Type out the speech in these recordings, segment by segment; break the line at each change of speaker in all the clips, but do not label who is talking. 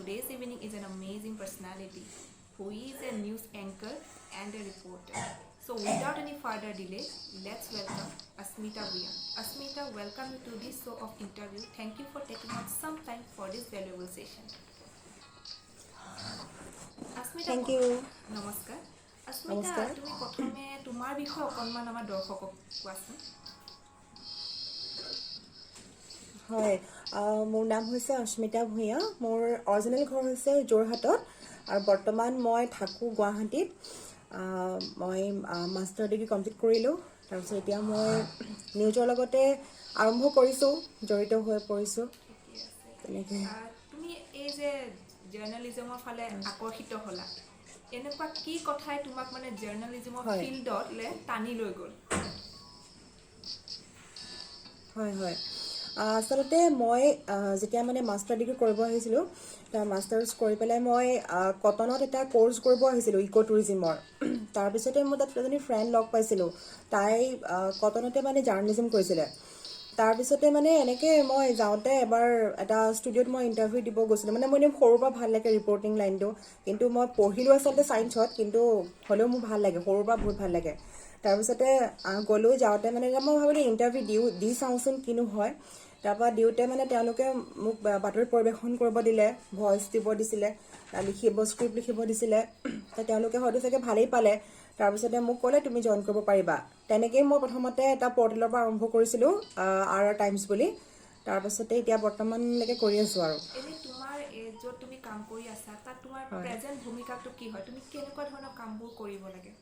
today's evening is an amazing personality who is a news anchor and a reporter. So without any further delay, let's welcome Asmita Bhuyan. Asmita, welcome you to this show of interview. Thank you for taking out some time for this valuable session. Asmita,
Thank you.
নমস্কাৰ। Asmita,
নমস্কাৰ।
তুমি প্ৰথমে তোমাৰ বিষয়ে অকণমান আমাৰ দৰ্শকক কোৱাচোন।
হয়, মোৰ নাম হৈছে অস্মিতা ভূঞা। মোৰ অৰিজিনেল ঘৰ হৈছে যোৰহাটত আৰু বৰ্তমান মই থাকোঁ গুৱাহাটীত। মই মাষ্টাৰ ডিগ্ৰী কমপ্লিট কৰিলোঁ। তাৰপিছত এতিয়া মই নিউজৰ লগতে আৰম্ভ কৰিছোঁ, জড়িত হৈ পৰিছোঁ তেনেকৈ।
তুমি এই যে জাৰ্ণালিজমৰ ফালে আকৰ্ষিত হ'লা, এনেকুৱা কি কথাই তোমাক মানে জাৰ্ণালিজমৰ
হয়
ফিল্ডলৈ টানি লৈ গ'ল?
হয় হয় আচলতে মই যেতিয়া মানে মাষ্টাৰ ডিগ্ৰী কৰিব আহিছিলোঁ, মাষ্টাৰ্ছ কৰি পেলাই মই কটনত এটা ক'ৰ্ছ কৰিব আহিছিলোঁ ইক' টুৰিজিমৰ। তাৰপিছতে মই তাত এজনী ফ্ৰেণ্ড লগ পাইছিলোঁ, তাই কটনতে মানে জাৰ্ণালিজম কৰিছিলে। তাৰপিছতে মানে এনেকৈ মই যাওঁতে এবাৰ এটা ষ্টুডিঅ'ত মই ইণ্টাৰভিউ দিব গৈছিলোঁ। মানে মোৰ এনেই সৰুৰ পৰা ভাল লাগে ৰিপৰ্টিং লাইনটো, কিন্তু মই পঢ়িলোঁ আচলতে ছায়েন্সত, কিন্তু হ'লেও মোৰ ভাল লাগে, সৰুৰ পৰা বহুত ভাল লাগে। তাৰপিছতে গ'লোঁ, যাওঁতে মানে মই ভাবিলোঁ ইণ্টাৰভিউ দি চাওঁচোন কিনো হয়। তাৰপৰা দিওঁতে মানে তেওঁলোকে মোক বাতৰি পৰিৱেশন কৰিব দিলে, ভইচ দিব দিছিলে, স্ক্ৰিপ্ট লিখিব দিছিলে। তেওঁলোকে হয়তো চাগে ভালেই পালে। তাৰপিছতে মোক ক'লে তুমি জইন কৰিব পাৰিবা। তেনেকেই মই প্ৰথমতে এটা পৰ্টেলৰ পৰা আৰম্ভ কৰিছিলোঁ, আৰ টাইমছ বুলি। তাৰপাছতে এতিয়া বৰ্তমানলৈকে কৰি আছোঁ আৰু।
এনেই তোমাৰ য'ত তুমি কাম কৰি আছা, তাত তোমাৰ
হয়
প্ৰেজেণ্ট ভূমিকাটো কি হয়? তুমি কেনেকুৱা ধৰণৰ কামবোৰ কৰিব লাগে?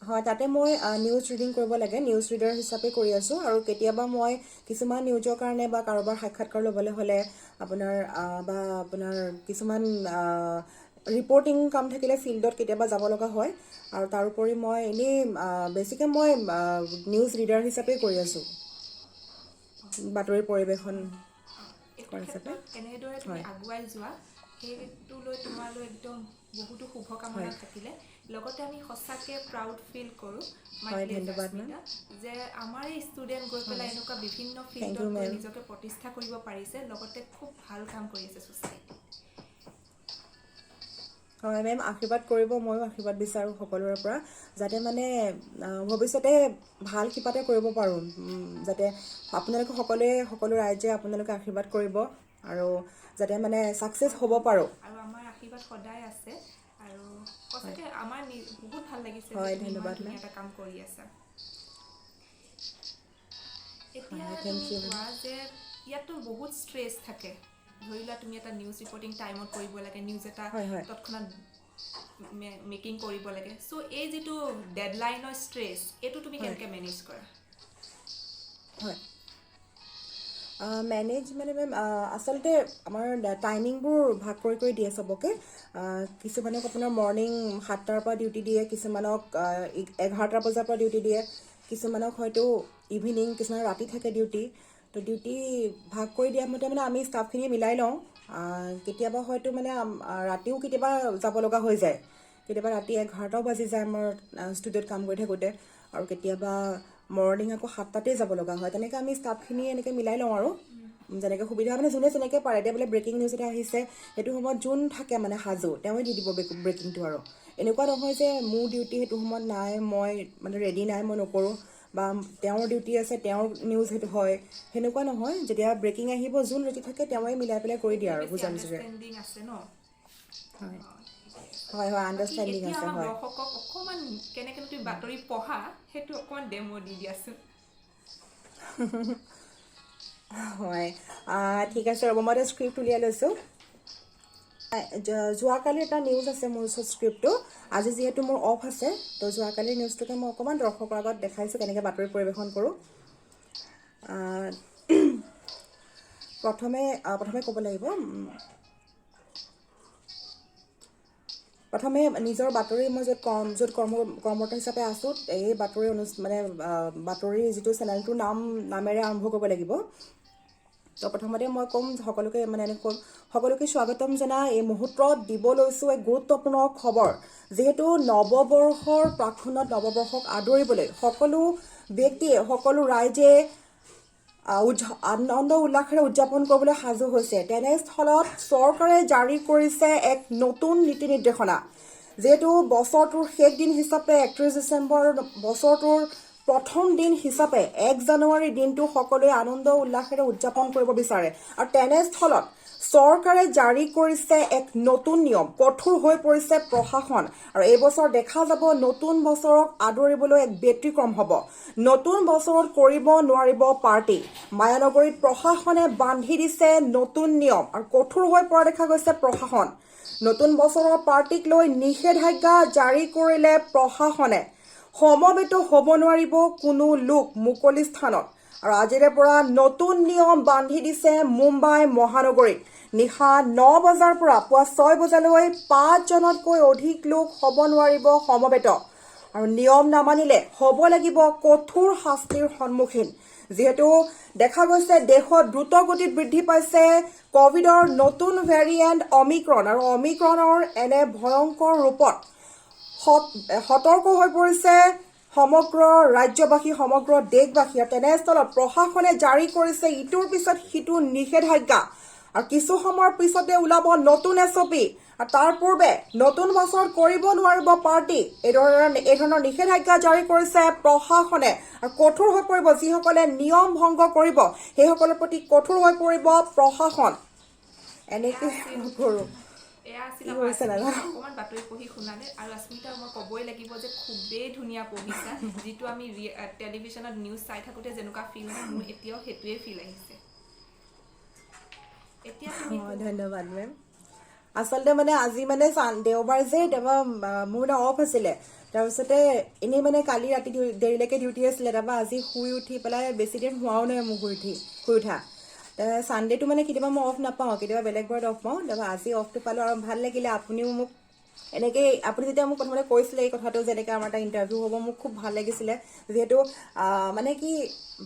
হয়, তাতে মই নিউজ ৰিডিং কৰিব লাগে, নিউজ ৰিডাৰ হিচাপে কৰি আছোঁ। আৰু কেতিয়াবা মই কিছুমান নিউজৰ কাৰণে বা কাৰোবাৰ সাক্ষাৎকাৰ ল'বলৈ হ'লে আপোনাৰ কিছুমান ৰিপৰ্টিং কাম থাকিলে ফিল্ডত কেতিয়াবা যাব লগা হয়। আৰু তাৰোপৰি মই এনেই বেছিকৈ মই নিউজ ৰিডাৰ হিচাপেই কৰি আছোঁ, বাতৰি পৰিৱেশন
এইটো
কৰা হিচাপে।
ক্ষেত্ৰত কেনেদৰে তুমি
হয়
আগুৱাই যোৱা, সেইটো লৈ তোমালৈ একদম বহুতো শুভকামনা
হয়
থাকিলে। লগতে আমি সঁচাকৈ প্ৰাউড ফিল কৰোঁ, মাই
হয়
প্লেজাৰ
ধন্যবাদ মেম।
স্মিতা, যে আমাৰ এই ষ্টুডেণ্ট গৈ পেলাই
হয়
এনেকুৱা বিভিন্ন
থেংক
ফিল্ডত
ইউ
গৈ
মেম।
নিজকে প্ৰতিষ্ঠা কৰিব পাৰিছে, লগতে খুব ভাল কাম কৰি আছে ছ'চাইটিত।
হয় মেম, আশীৰ্বাদ কৰিব, ময়ো আশীৰ্বাদ বিচাৰোঁ সকলোৰে পৰা, যাতে মানে ভৱিষ্যতে ভাল কিবা এটা কৰিব পাৰোঁ। যাতে আপোনালোকে সকলো ৰাইজে আপোনালোকে আশীৰ্বাদ কৰিব আৰু যাতে মানে ছাকচেছ হ'ব পাৰোঁ।
আৰু আমাৰ আশীৰ্বাদ সদায় আছে। আৰু
হয়
সঁচাকৈ আমাৰ বহুত ভাল লাগিছে যে
হয়
তুমি ইমান
ধন্যবাদ মেম।
ধুনীয়া এটা কাম কৰি আছা। এতিয়া
হয় থেংক
তুমি
ইউ মেম।
কোৱা যে ইয়াততো বহুত ষ্ট্ৰেছ থাকে। ধৰি লোৱা তুমি এটা নিউজ ৰিপৰ্টিং টাইমত কৰিব লাগে, নিউজ এটা
হয় হয়
তৎক্ষণাত মেকিং কৰিব লাগে। চ' এই যিটো ডেডলাইনৰ ষ্ট্ৰেছ, এইটো তুমি
হয়
কেনেকৈ মেনেজ কৰা?
হয় মেনেজ মানে মেম আচলতে আমাৰ টাইমিংবোৰ ভাগ কৰি দিয়ে চবকে। কিছুমানক আপোনাৰ মৰ্ণিং 7টাৰ পৰা ডিউটি দিয়ে, কিছুমানক 11টা বজাৰ পৰা ডিউটি দিয়ে, কিছুমানক হয়তো ইভিনিং, কিছুমানৰ ৰাতি থাকে ডিউটি। তো ডিউটি ভাগ কৰি দিয়া মতে মানে আমি ষ্টাফখিনি মিলাই লওঁ। কেতিয়াবা হয়তো মানে ৰাতিও কেতিয়াবা যাব লগা হৈ যায়, কেতিয়াবা ৰাতি 11টাও বাজি যায় আমাৰ ষ্টুডিঅ'ত কাম কৰি থাকোঁতে, আৰু কেতিয়াবা মৰ্ণিং আকৌ 7টাতেই যাব লগা হয়। তেনেকৈ আমি ষ্টাফখিনি এনেকৈ মিলাই লওঁ আৰু যেনেকৈ সুবিধা, মানে যোনে যেনেকৈ পাৰে। এতিয়া বোলে ব্ৰেকিং নিউজ এটা আহিছে, সেইটো সময়ত যোন থাকে মানে সাজু, তেওঁৱে দি দিব ব্ৰেকিংটো। আৰু এনেকুৱা নহয় যে মোৰ ডিউটি সেইটো সময়ত নাই, মই মানে ৰেডি নাই, মই নকৰোঁ, বা তেওঁৰ ডিউটি আছে, তেওঁৰ নিউজ সেইটো হয়, সেনেকুৱা নহয়। যেতিয়া ব্ৰেকিং আহিব, যোন ৰেডি থাকে তেওঁৱে মিলাই পেলাই কৰি দিয়ে
সেইটোৱে
আৰু
বেছি
বুজাবুজিৰে।
আণ্ডাৰষ্টেণ্ডিং আছে ন?
হয়
ঠিকে আছে।
হয় হয়
বাকী
আণ্ডাৰষ্টেণ্ডিং
এতিয়া
আছে
আমাৰ
হয়।
দৰ্শকক অকণমান কেনেকৈ তুমি বাতৰি পঢ়া, সেইটো অকণমান ডেমো দি দিয়াচোন।
হয় ঠিক আছে, ৰ'ব, মই এটা স্ক্ৰিপ্ট উলিয়াই লৈছোঁ। যোৱাকালিৰ এটা নিউজ আছে মোৰ ওচৰত স্ক্ৰিপ্টটো। আজি যিহেতু মোৰ অফ আছে, তো যোৱাকালিৰ নিউজটোকে মই অকণমান দৰ্শকৰ আগত দেখাইছোঁ কেনেকৈ বাতৰি পৰিৱেশন কৰোঁ। প্ৰথমে ক'ব লাগিব, প্ৰথমে নিজৰ বাতৰি মই য'ত কৰ্মৰত হিচাপে আছোঁ, এই বাতৰি বাতৰিৰ যিটো চেনেলটোৰ নামেৰে আৰম্ভ কৰিব লাগিব। তো প্ৰথমতে মই ক'ম সকলোকে স্বাগতম জনাই এই মুহূৰ্তত দিব লৈছোঁ এক গুৰুত্বপূৰ্ণ খবৰ। যিহেতু নৱবৰ্ষৰ প্ৰাক্ষণত নৱবৰ্ষক আদৰিবলৈ সকলো ব্যক্তিয়ে, সকলো ৰাইজে আনন্দ উল্লাসেৰে উদযাপন কৰিবলৈ সাজু হৈছে। তেনেস্থলত চৰকাৰে জাৰি কৰিছে এক নতুন নীতি নিৰ্দেশনা। যিহেতু বছৰটোৰ শেষ দিন হিচাপে 31 ডিচেম্বৰ বছৰটোৰ প্ৰথম দিন হিচাপে 1 জানুৱাৰী দিনটো সকলোৱে আনন্দ উল্লাসেৰে উদযাপন কৰিব বিচাৰে। আৰু তেনেস্থলত চৰকাৰে জাৰি কৰিছে এক নতুন নিয়ম, কঠোৰ হৈ পৰিছে প্ৰশাসন। আৰু এই বছৰ দেখা যাব নতুন বছৰক আদৰিবলৈ এক ব্যতিক্ৰম হ'ব। নতুন বছৰত কৰিব নোৱাৰিব পাৰ্টি। মায়ানগৰীত প্ৰশাসনে বান্ধি দিছে নতুন নিয়ম আৰু কঠোৰ হৈ পৰা দেখা গৈছে প্ৰশাসন। নতুন বছৰৰ পাৰ্টিক লৈ নিষেধাজ্ঞা জাৰি কৰিলে প্ৰশাসনে। সমবেত হ'ব নোৱাৰিব কোনো লোক মুকলি স্থানত। আৰু আজিৰে পৰা নতুন নিয়ম বান্ধি দিছে মুম্বাই মহানগৰীত। নিশা 9 বজাৰ পৰা পুৱা 6 বজালৈ 5জনতকৈ অধিক লোক হ'ব নোৱাৰিব সমবেত। আৰু নিয়ম নামানিলে হ'ব লাগিব কঠোৰ শাস্তিৰ সন্মুখীন। যিহেতু দেখা গৈছে দেশত দ্ৰুত গতিত বৃদ্ধি পাইছে কভিডৰ নতুন ভেৰিয়েণ্ট অমিক্ৰণ। আৰু অমিক্ৰণৰ এনে ভয়ংকৰ ৰূপত সতৰ্ক হৈ পৰিছে সমগ্ৰ ৰাজ্যবাসী, সমগ্ৰ দেশবাসী। আৰু তেনেস্থলত প্ৰশাসনে জাৰি কৰিছে ইটোৰ পিছত সিটো নিষেধাজ্ঞা। আৰু কিছু সময়ৰ পিছতে ওলাব নতুন SOP। আৰু তাৰ পূৰ্বে নতুন বছৰত কৰিব নোৱাৰিব পাৰ্টি। এই ধৰণৰ নিষেধাজ্ঞা জাৰি কৰিছে প্ৰশাসনে। আৰু কঠোৰ হৈ পৰিব যিসকলে নিয়ম ভংগ কৰিব, সেইসকলৰ প্ৰতি কঠোৰ হৈ পৰিব প্ৰশাসন। এনেকৈ কৰোঁ।
এয়া আছিল
কি হৈছে নাজানো।
অকণমান বাতৰি পঢ়ি শুনালে। আৰু আস্মিতা, মই ক'বই লাগিব যে খুবেই ধুনীয়া পঢ়িছা। যিটো আমি টেলিভিশ্যনত নিউজ চাই থাকোঁতে যেনেকুৱা ফিল হয়, মোৰ এতিয়াও সেইটোৱে ফিল আহিছে। এতিয়া তুমি
ধন্যবাদ মেম। আচলতে মানে আজি মানে দেওবাৰ যে তাৰপৰা মোৰ অফ আছিলে। তাৰপিছতে এনেই মানে কালি ৰাতি দেৰিলৈকে ডিউটি আছিলে। তাৰপৰা আজি শুই উঠি পেলাই বেছি দিন হোৱাও নাই মোৰ শুই উঠা। ছানডেটো মানে কেতিয়াবা মই অফ নাপাওঁ, কেতিয়াবা বেলেগ বাৰত অফ পাওঁ। তাৰপৰা আজি অফটো পালোঁ আৰু ভাল লাগিলে। আপুনিও মোক এনেকৈ আপুনি যেতিয়া মোক প্ৰথমতে কৈছিলে এই কথাটো যে এনেকৈ আমাৰ এটা ইণ্টাৰভিউ হ'ব, মোক খুব ভাল লাগিছিলে। যিহেতু মানে কি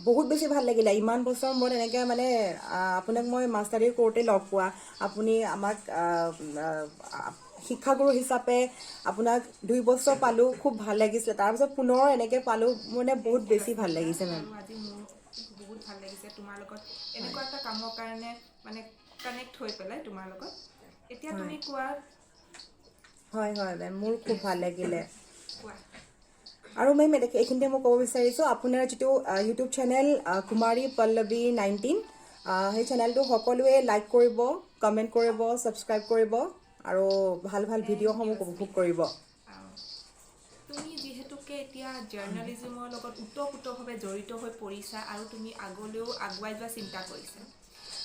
বহুত বেছি ভাল লাগিলে ইমান বছৰ মূৰত এনেকৈ মানে আপোনাক মই মাষ্টাৰ ডিগ্ৰী কৰোঁতে লগ পোৱা। আপুনি আমাক শিক্ষাগুৰু হিচাপে আপোনাক 2 বছৰ পালোঁ, খুব ভাল লাগিছিলে। তাৰপিছত পুনৰ এনেকৈ পালোঁ, মানে বহুত বেছি ভাল লাগিছে মেম।
আৰু আজি মোৰ বহুত ভাল লাগিছে তোমাৰ লগত এনেকুৱা এটা কামৰ কাৰণে মানে কানেক্ট হৈ পেলাই তোমাৰ লগত। এতিয়া তুমি কোৱা।
হয় মেম, মোৰ খুব ভাল লাগিলে।
কোৱা।
আৰু মেম এইখিনিতে মই ক'ব বিচাৰিছোঁ, আপোনাৰ যিটো ইউটিউব চেনেল কুমাৰী পল্লৱী 19, সেই চেনেলটো সকলোৱে লাইক কৰিব, কমেণ্ট কৰিব, ছাবস্ক্ৰাইব কৰিব আৰু ভাল ভাল ভিডিঅ'সমূহ উপভোগ কৰিব।
তুমি যিহেতুকে এতিয়া জাৰ্ণালিজিমৰ লগত ওতঃপ্ৰোতভাৱে জড়িত হৈ পৰিছা আৰু তুমি আগলৈও আগুৱাই যোৱা চিন্তা কৰিছা,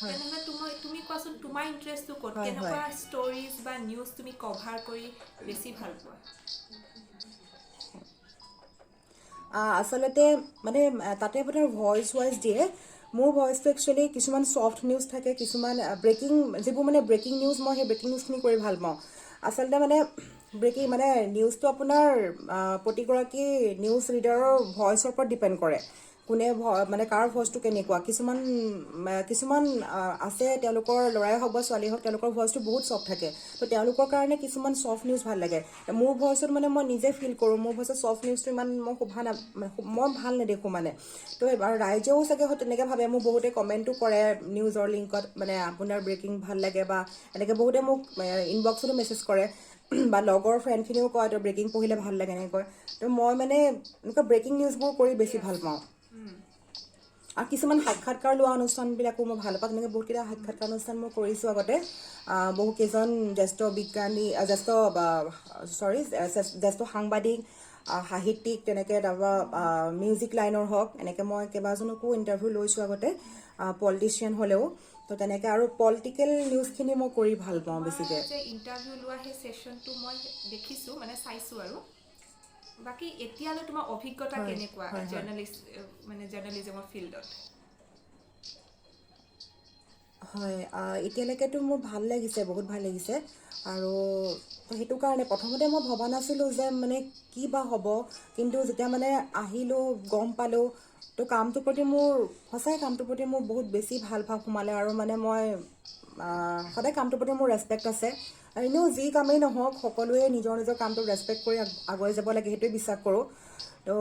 তেনেহ'লে তুমি কোৱাচোন তোমাৰ ইণ্টাৰেষ্টটো ক'ত? কেনেকুৱা ষ্টৰিজ বা নিউজ তুমি কভাৰ কৰি বেছি ভাল পোৱা?
আচলতে মানে তাতে আপোনাৰ ভইচ দিয়ে। মোৰ ভইচটো একচুৱেলি কিছুমান ছফ্ট নিউজ থাকে, কিছুমান যিবোৰ মানে ব্ৰেকিং নিউজ, মই সেই ব্ৰেকিং নিউজখিনি কৰি ভাল পাওঁ। আচলতে মানে নিউজটো আপোনাৰ প্ৰতিগৰাকী নিউজ ৰিডাৰৰ ভইচৰ ওপৰত ডিপেণ্ড কৰে। কোনে মানে কাৰ ভইচটো কেনেকুৱা। কিছুমান আছে, তেওঁলোকৰ ল'ৰাই হওক বা ছোৱালীয়ে হওক, তেওঁলোকৰ ভইচটো বহুত ছফ্ট থাকে। তো তেওঁলোকৰ কাৰণে কিছুমান ছফ্ট নিউজ ভাল লাগে। মোৰ ভইচত মানে মই নিজে ফিল কৰোঁ, মোৰ ভইচত ছফ্ট নিউজটো ইমান মই ভাল নেদেখোঁ মানে। তো আৰু ৰাইজেও চাগে তেনেকৈ ভাবে। মোক বহুতে কমেণ্টো কৰে নিউজৰ লিংকত, মানে আপোনাৰ ব্ৰেকিং ভাল লাগে বা এনেকৈ বহুতে মোক ইনবক্সতো মেছেজ কৰে বা লগৰ ফ্ৰেণ্ডখিনিও কয় তো ব্ৰেকিং পঢ়িলে ভাল লাগে এনেকৈ কয়। তো মই মানে এনেকুৱা ব্ৰেকিং নিউজবোৰ কৰি বেছি ভাল পাওঁ। আৰু কিছুমান সাক্ষাৎকাৰ লোৱা অনুষ্ঠানবিলাকো মই ভাল পাওঁ। তেনেকৈ বহুতকেইটা সাক্ষাৎকাৰ অনুষ্ঠান মই কৰিছোঁ আগতে। বহুকেইজন জ্যেষ্ঠ সাংবাদিক, সাহিত্যিক, তেনেকৈ তাৰপৰা মিউজিক লাইনৰ হওক, এনেকৈ মই কেইবাজনকো ইণ্টাৰভিউ লৈছোঁ আগতে, পলিটিচিয়ান হ'লেও। তো তেনেকৈ আৰু পলিটিকেল নিউজখিনি মই কৰি ভাল পাওঁ বেছিকৈ।
যে ইণ্টাৰভিউ লোৱা সেই ছেশ্যনটো মই দেখিছোঁ, মানে চাইছোঁ। আৰু বাকী এতিয়ালৈ তোমাৰ অভিজ্ঞতা কেনেকুৱা জাৰ্ণালিজমৰ ফিল্ডত?
হয়, এতিয়ালৈকেতো মোৰ ভাল লাগিছে, বহুত ভাল লাগিছে। আৰু সেইটো কাৰণে প্ৰথমতে মই ভবা নাছিলোঁ যে মানে কি বা হ'ব, কিন্তু যেতিয়া মানে আহিলোঁ, গম পালোঁ, তো কামটোৰ প্ৰতি মোৰ বহুত বেছি ভাল ভাৱ সোমালে। আৰু মানে মই সদায় কামটোৰ প্ৰতি মোৰ ৰেচপেক্ট আছে। এনেও যি কামেই নহওক, সকলোৱে নিজৰ কামটোক ৰেচপেক্ট কৰি আগুৱাই যাব লাগে, সেইটোৱে বিশ্বাস কৰোঁ। তো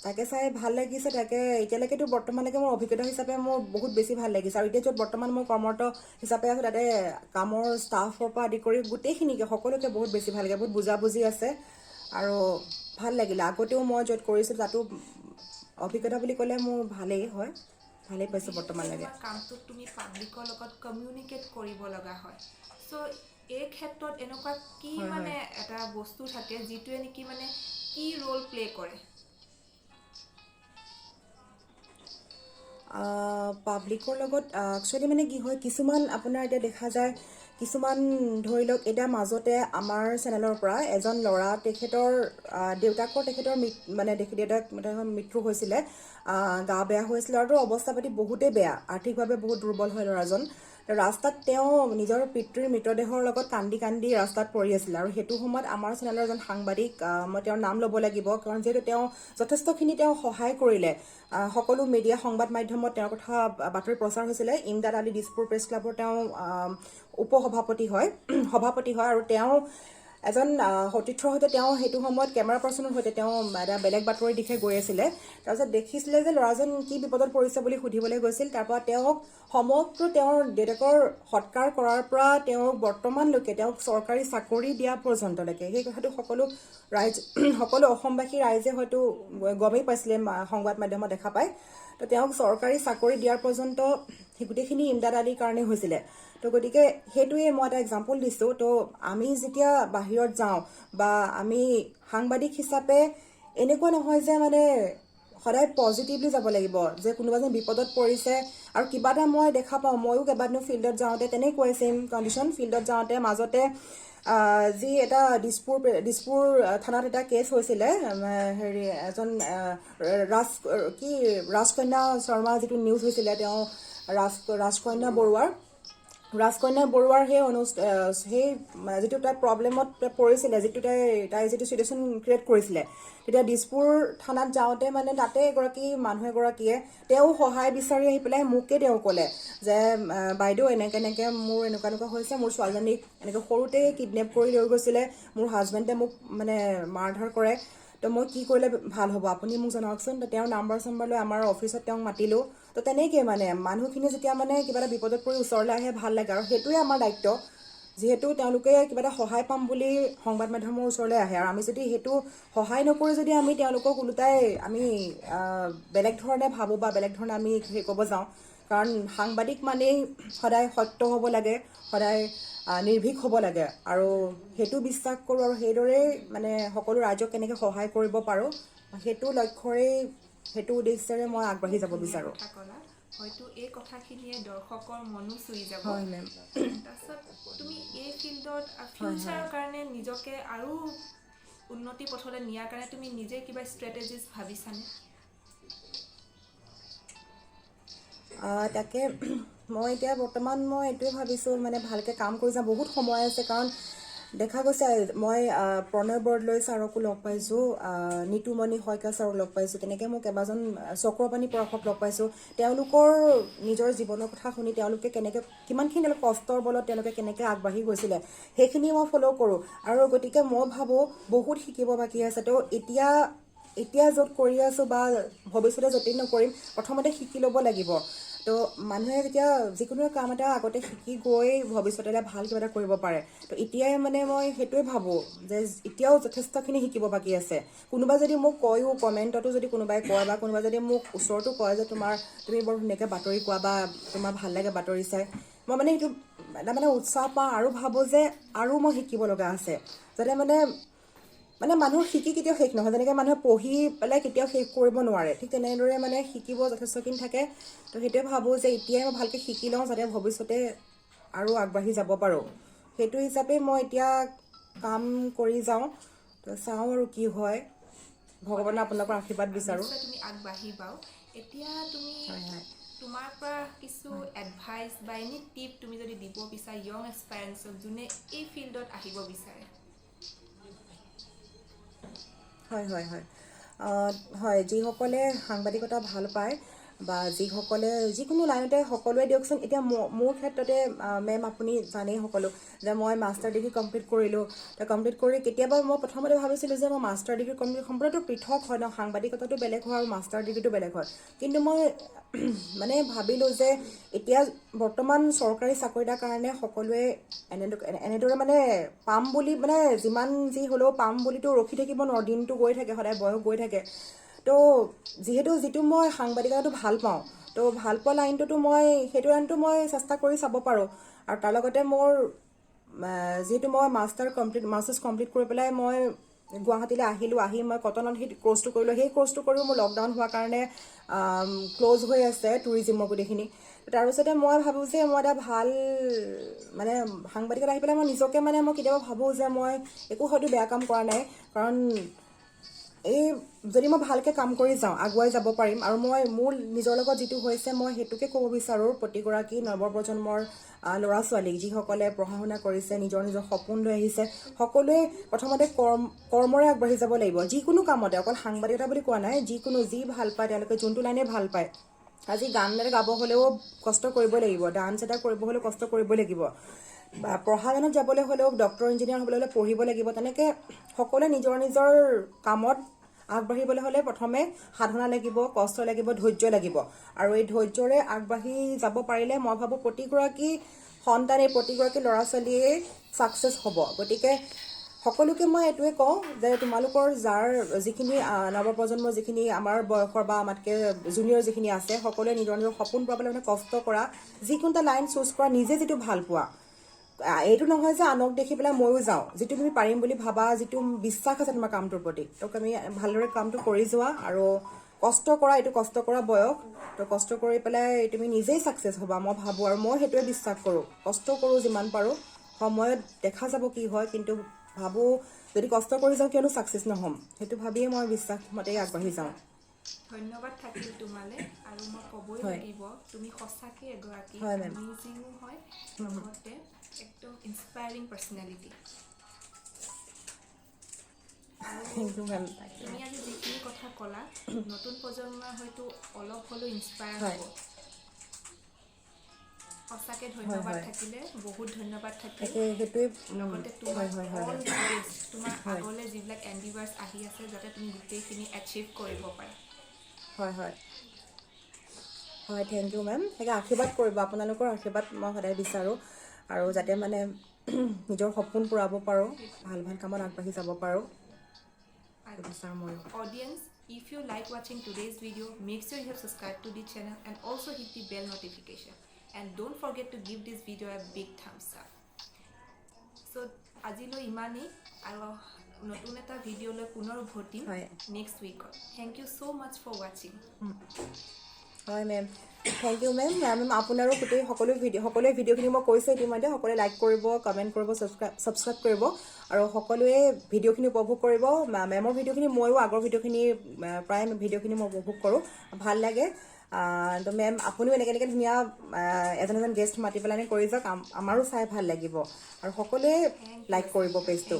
তাকে চাই ভাল লাগিছে তাকে এতিয়ালৈকেতো বৰ্তমানলৈকে মোৰ অভিজ্ঞতা হিচাপে মোৰ বহুত বেছি ভাল লাগিছে আৰু এতিয়া য'ত বৰ্তমান মই কৰ্মৰত হিচাপে আছোঁ তাতে কামৰ ষ্টাফৰ পৰা আদি কৰি গোটেইখিনিকে সকলোকে বহুত বেছি ভাল লাগে বহুত বুজাবুজি আছে আৰু ভাল লাগিলে আগতেও মই য'ত কৰিছিলোঁ তাতো অভিজ্ঞতা বুলি ক'লে মোৰ ভালেই হয় ভালেই পাইছোঁ বৰ্তমানলৈকে
তোমাৰ কামটোত তুমি পাব্লিকৰ লগত কমিউনিকেট কৰিব লগা হয় চ' এই ক্ষেত্ৰত এনেকুৱা কি
হয়,
মানে
হয়।
এটা বস্তু থাকে যিটোৱে নেকি মানে কি ৰোল প্লে কৰে
পাব্লিকৰ লগত একচুৱেলি মানে কি হয় কিছুমান আপোনাৰ এতিয়া দেখা যায় কিছুমান ধৰি লওক এতিয়া মাজতে আমাৰ চেনেলৰ পৰা এজন ল'ৰা তেখেতৰ তেখেতৰ মানে দেউতাকৰ মৃত্যু হৈছিলে গা বেয়া হৈছিলে আৰু অৱস্থা পাতি বহুতেই বেয়া আৰ্থিকভাৱে বহুত দুৰ্বল হয় ল'ৰাজন ৰাস্তাত তেওঁ নিজৰ পিতৃৰ মৃতদেহৰ লগত কান্দি কান্দি ৰাস্তাত পৰি আছিলে আৰু সেইটো সময়ত আমাৰ চেনেলৰ এজন সাংবাদিক মই তেওঁৰ নাম ল'ব লাগিব কাৰণ যিহেতু তেওঁ যথেষ্টখিনি তেওঁ সহায় কৰিলে সকলো মিডিয়া সংবাদ মাধ্যমত তেওঁৰ কথা বাতৰি প্ৰচাৰ হৈছিলে ইমদাদ আলী দিছপুৰ প্ৰেছ ক্লাবৰ তেওঁ উপসভাপতি হয় সভাপতি হয় আৰু তেওঁ এজন সতীৰ্থৰ সৈতে তেওঁ সেইটো সময়ত কেমেৰা পাৰ্চনৰ সৈতে তেওঁ এটা বেলেগ বাতৰিৰ দিশে গৈ আছিলে তাৰপিছত দেখিছিলে যে ল'ৰাজন কি বিপদত পৰিছে বুলি সুধিবলৈ গৈছিল তাৰপৰা তেওঁক সমগ্ৰ তেওঁৰ দেউতাকৰ সৎকাৰ কৰাৰ পৰা তেওঁক বৰ্তমানলৈকে তেওঁক চৰকাৰী চাকৰি দিয়া পৰ্যন্তলৈকে সেই কথাটো সকলো অসমবাসী ৰাইজে হয়তো গমেই পাইছিলে সংবাদ মাধ্যমত দেখা পায় তো তেওঁক চৰকাৰী চাকৰি দিয়াৰ পৰ্যন্ত সেই গোটেইখিনি ইমদাদ আলীৰ কাৰণে হৈছিলে তো গতিকে সেইটোৱে মই এটা এক্সাম্পল দিছোঁ তো আমি যেতিয়া বাহিৰত যাওঁ বা আমি সাংবাদিক হিচাপে এনেকুৱা নহয় যে মানে সদায় পজিটিভলি যাব লাগিব যে কোনোবা যেন বিপদত পৰিছে আৰু কিবা এটা মই দেখা পাওঁ ময়ো কেইবাদিনো ফিল্ডত যাওঁতে তেনেকুৱাই ছেইম কণ্ডিশ্যন ফিল্ডত যাওঁতে মাজতে যি এটা দিছপুৰ থানাত এটা কেছ হৈছিলে হেৰি এজন ৰাজকন্যা শৰ্মা যিটো নিউজ হৈছিলে তেওঁ ৰাজকন্যা বৰুৱাৰ সেই যিটো তাই প্ৰব্লেমত পৰিছিলে যিটো তাই যিটো চিটুৱেশ্যন ক্ৰিয়েট কৰিছিলে তেতিয়া দিছপুৰ থানাত যাওঁতে মানে তাতে মানুহ এগৰাকীয়ে তেওঁ সহায় বিচাৰি আহি পেলাই মোকে তেওঁ ক'লে যে বাইদেউ এনেকৈ মোৰ এনেকুৱা হৈছে মোৰ ছোৱালীজনীক এনেকৈ সৰুতে কিডনেপ কৰি লৈ গৈছিলে মোৰ হাজবেণ্ডে মোক মানে মাৰধৰ কৰে তো মই কি কৰিলে ভাল হ'ব আপুনি মোক জনাওকচোন তো তেওঁৰ নাম্বাৰ লৈ আমাৰ অফিচত তেওঁক মাতিলোঁ তো তেনেকৈ মানে মানুহখিনি যেতিয়া মানে কিবা এটা বিপদত পৰি ওচৰলৈ আহে ভাল লাগে আৰু সেইটোৱে আমাৰ দায়িত্ব যিহেতু তেওঁলোকে কিবা এটা সহায় পাম বুলি সংবাদ মাধ্যমৰ ওচৰলৈ আহে আৰু আমি যদি সেইটো সহায় নকৰি যদি আমি তেওঁলোকক ওলোটাই আমি বেলেগ ধৰণে ভাবোঁ বা বেলেগ ধৰণে আমি হেৰি ক'ব যাওঁ কাৰণ সাংবাদিক মানেই সদায় সত্য হ'ব লাগে সদায় নিৰ্ভীক হ'ব লাগে আৰু সেইটো বিশ্বাস কৰোঁ আৰু সেইদৰেই মানে সকলো ৰাইজক কেনেকৈ সহায় কৰিব পাৰোঁ সেইটো লক্ষ্যৰেই সেইটো উদ্দেশ্যেৰে মই আগবাঢ়ি যাব বিচাৰোঁ
কথা ক'লা হয়তো এই কথাখিনিয়ে দৰ্শকৰ মনো চুই যাব
হয় মেম
তাৰপিছত তুমি এই ফিল্ডত
হয়
ফিউচাৰৰ কাৰণে নিজকে আৰু উন্নতি পথলৈ নিয়াৰ কাৰণে তুমি নিজে কিবা ষ্ট্ৰেটেজিজ ভাবিছানে
তাকে মই এতিয়া বৰ্তমান মই এইটোৱে ভাবিছোঁ মানে ভালকৈ কাম কৰি যাম বহুত সময় আছে কাৰণ দেখা গৈছে মই প্ৰণয় বৰদলৈ ছাৰকো লগ পাইছোঁ নিতুমণি শইকীয়া ছাৰক লগ পাইছোঁ তেনেকৈ মই কেইবাজন চক্ৰপাণি পৰাশক লগ পাইছোঁ তেওঁলোকৰ নিজৰ জীৱনৰ কথা শুনি তেওঁলোকে কিমানখিনি কষ্টৰ বলত তেওঁলোকে কেনেকৈ আগবাঢ়ি গৈছিলে সেইখিনি মই ফ'ল' কৰোঁ আৰু গতিকে মই ভাবোঁ বহুত শিকিব বাকী আছে তো এতিয়া য'ত কৰি আছোঁ বা ভৱিষ্যতে য'তেই নকৰিম প্ৰথমতে শিকি ল'ব লাগিব তো মানুহে যেতিয়া যিকোনো কাম এটা আগতে শিকি গৈ ভৱিষ্যতলৈ ভাল কিবা এটা কৰিব পাৰে তো এতিয়াই মানে মই সেইটোৱে ভাবোঁ যে এতিয়াও যথেষ্টখিনি শিকিব বাকী আছে কোনোবা যদি মোক কয়ো কমেণ্টতো যদি কোনোবাই কয় বা কোনোবাই যদি মোক ওচৰতো কয় যে তুমি বৰ ধুনীয়াকৈ বাতৰি কোৱা বা তোমাৰ ভাল লাগে বাতৰি চাই মই মানে সেইটো এটা মানে উৎসাহ পাওঁ আৰু ভাবোঁ যে আৰু মই শিকিব লগা আছে যাতে মানে মানুহৰ শিকি কেতিয়াও শেষ নহয় যেনেকৈ মানুহে পঢ়ি পেলাই কেতিয়াও শেষ কৰিব নোৱাৰে ঠিক তেনেদৰে মানে শিকিব যথেষ্টখিনি থাকে তো সেইটোৱে ভাবোঁ যে এতিয়াই মই ভালকৈ শিকি লওঁ যাতে ভৱিষ্যতে আৰু আগবাঢ়ি যাব পাৰোঁ সেইটো হিচাপে মই এতিয়া কাম কৰি যাওঁ তো চাওঁ আৰু কি হয় ভগৱানে আপোনালোকৰ আশীৰ্বাদ বিচাৰোঁ
নিশ্চয় তুমি আগবাঢ়িবাও এতিয়া তুমি
হয় হয়
তোমাৰ পৰা কিছু এডভাইচ বা এনি টিপ তুমি যদি দিব বিচাৰা য়ং এক্সপায়াৰেঞ্চক যোনে এই ফিল্ডত আহিব বিচাৰে
হয় হয় হয় যিসকলে সাংবাদিকতা ভাল পায় বা যিসকলে যিকোনো লাইনতে সকলোৱে দিয়কচোন এতিয়া মোৰ ক্ষেত্ৰতে মেম আপুনি জানেই সকলো যে মই মাষ্টাৰ ডিগ্ৰী কমপ্লিট কৰিলোঁ কমপ্লিট কৰি কেতিয়াবা মই প্ৰথমতে ভাবিছিলোঁ যে মই মাষ্টাৰ ডিগ্ৰী কমপ্লিট সম্পূৰ্ণটো পৃথক হয় ন সাংবাদিকতাটো বেলেগ হয় আৰু মাষ্টাৰ ডিগ্ৰীটো বেলেগ হয় কিন্তু মই মানে ভাবিলোঁ যে এতিয়া বৰ্তমান চৰকাৰী চাকৰি এটাৰ কাৰণে সকলোৱে এনেদৰে মানে পাম বুলি মানে যিমান যি হ'লেও পাম বুলিতো ৰখি থাকিব নোৱাৰোঁ দিনটো গৈ থাকে সদায় বয়স গৈ থাকে তো যিহেতু যিটো মই সাংবাদিকতাটো ভাল পাওঁ তো ভাল পোৱা লাইনটোতো মই সেইটো লাইনটো মই চেষ্টা কৰি চাব পাৰোঁ আৰু তাৰ লগতে মোৰ যিহেতু মই মাষ্টাৰ্ছ কমপ্লিট কৰি পেলাই মই গুৱাহাটীলৈ আহিলোঁ আহি মই কটনত সেই কৰ্চটো কৰিলোঁ সেই কৰ্চটো কৰিও মোৰ লকডাউন হোৱাৰ কাৰণে ক্ল'জ হৈ আছে টুৰিজিমৰ গোটেইখিনি তাৰপিছতে মই ভাবোঁ যে মই এটা ভাল মানে সাংবাদিকত আহি পেলাই মই নিজকে মানে মই কেতিয়াবা ভাবোঁ যে মই একো হয়তো বেয়া কাম কৰা নাই কাৰণ এই যদি মই ভালকৈ কাম কৰি যাওঁ আগুৱাই যাব পাৰিম আৰু মই মোৰ নিজৰ লগত যিটো হৈছে মই সেইটোকে ক'ব বিচাৰোঁ প্ৰতিগৰাকী নৱপ্ৰজন্মৰ ল'ৰা ছোৱালীক যিসকলে পঢ়া শুনা কৰিছে নিজৰ নিজৰ সপোন লৈ আহিছে সকলোৱে প্ৰথমতে কৰ্মৰে আগবাঢ়ি যাব লাগিব যিকোনো কামতে অকল সাংবাদিকতা বুলি কোৱা নাই যিকোনো যি ভাল পায় তেওঁলোকে যোনটো লাইনে ভাল পায় আজি গান এটা গাব হ'লেও কষ্ট কৰিবই লাগিব ডান্স এটা কৰিব হ'লেও কষ্ট কৰিবই লাগিব বা পঢ়া গানত যাবলৈ হ'লেও ডক্টৰ ইঞ্জিনিয়াৰ হ'বলৈ হ'লে পঢ়িব লাগিব তেনেকৈ সকলোৱে নিজৰ নিজৰ কামত আগবাঢ়িবলৈ হ'লে প্ৰথমে সাধনা লাগিব কষ্ট লাগিব ধৈৰ্য লাগিব আৰু এই ধৈৰ্যৰে আগবাঢ়ি যাব পাৰিলে মই ভাবোঁ প্ৰতিগৰাকী সন্তানে প্ৰতিগৰাকী ল'ৰা ছোৱালীয়ে ছাকচেছ হ'ব গতিকে সকলোকে মই এইটোৱে কওঁ যে তোমালোকৰ যাৰ যিখিনি নৱপ্ৰজন্মৰ যিখিনি আমাৰ বয়সৰ বা আমাতকৈ জুনিয়ৰ যিখিনি আছে সকলোৱে নিজৰ নিজৰ সপোন পাবলৈ মানে কষ্ট কৰা যিকোনো এটা লাইন চুজ কৰা নিজে যিটো ভাল পোৱা এইটো নহয় যে আনক দেখি পেলাই ময়ো যাওঁ যিটো তুমি পাৰিম বুলি ভাবা যিটো বিশ্বাস আছে তোমাৰ কামটোৰ প্ৰতি তোক আমি ভালদৰে কামটো কৰি যোৱা আৰু কষ্ট কৰা এইটো কষ্ট কৰা বয়স তো কষ্ট কৰি পেলাই তুমি নিজেই ছাকচেছ হ'বা মই ভাবোঁ আৰু মই সেইটোৱে বিশ্বাস কৰোঁ কষ্ট কৰোঁ যিমান পাৰোঁ সময়ত দেখা যাব কি হয় কিন্তু ভাবোঁ যদি কষ্ট কৰি যাওঁ কিয়নো ছাকচেছ নহ'ম সেইটো ভাবিয়ে মই বিশ্বাস মতেই আগবাঢ়ি যাওঁ
ধন্যবাদ থাকিল তোমালে আৰু মই ক'বই লাগিব তুমি সঁচাকৈ এগৰাকী
হয় মেম
এমেজিঙো হয় লগতে একদম ইনস্পায়াৰিং পাৰ্চনেলিটি আৰু
থেংক ইউ মেম
তুমি আজি যিখিনি কথা ক'লা নতুন প্ৰজন্মৰ হয়তো অলপ হ'লেও ইনস্পায়াৰ
হয়
হ'ব সঁচাকৈ ধন্যবাদ থাকিলে বহুত ধন্যবাদ থাকিল
সেইটোৱে
লগতে তোমাৰ অল দ্য বেষ্ট তোমাৰ
হয়
আগলৈ যিবিলাক এণ্ডিভাৰ্ছ আহি আছে যাতে তুমি গোটেইখিনি এচিভ কৰিব পাৰা
হয় হয় হয় থেংক ইউ মেম সেইকাৰণে আশীৰ্বাদ কৰিব আপোনালোকৰ আশীৰ্বাদ মই সদায় বিচাৰোঁ আৰু যাতে মানে নিজৰ সপোন পূৰাব পাৰোঁ ভাল ভাল কামত আগবাঢ়ি যাব পাৰোঁ বিচাৰোঁ মই
Audience, if you like watching today's video, make sure you have subscribed to the channel and also hit the bell notification. And don't forget to give this video a big thumbs up. So, আজিলৈ ইমানেই আৰু নতুন এটা ভিডিঅ'লৈ পুনৰ উভতিম next উইকত thank you so' much for ৱাচিং
হয় ma'am thank you ma'am ma'am আপোনাৰো গোটেই সকলোৱে ভিডিঅ'খিনি মই কৈছোঁ ইতিমধ্যে সকলোৱে লাইক কৰিব কমেণ্ট কৰিব ছাবস্ক্ৰাইব কৰিব আৰু সকলোৱে ভিডিঅ'খিনি উপভোগ কৰিব মেমৰ ভিডিঅ'খিনি ময়ো আগৰ ভিডিঅ'খিনি প্ৰায় ভিডিঅ'খিনি মই উপভোগ কৰোঁ ভাল লাগে তো মেম আপুনিও এনেকৈ ধুনীয়া এজন গেষ্ট মাতি পেলাই কৰি যাওক আমাৰো চাই ভাল লাগিব আৰু সকলোৱে লাইক কৰিব পেজটো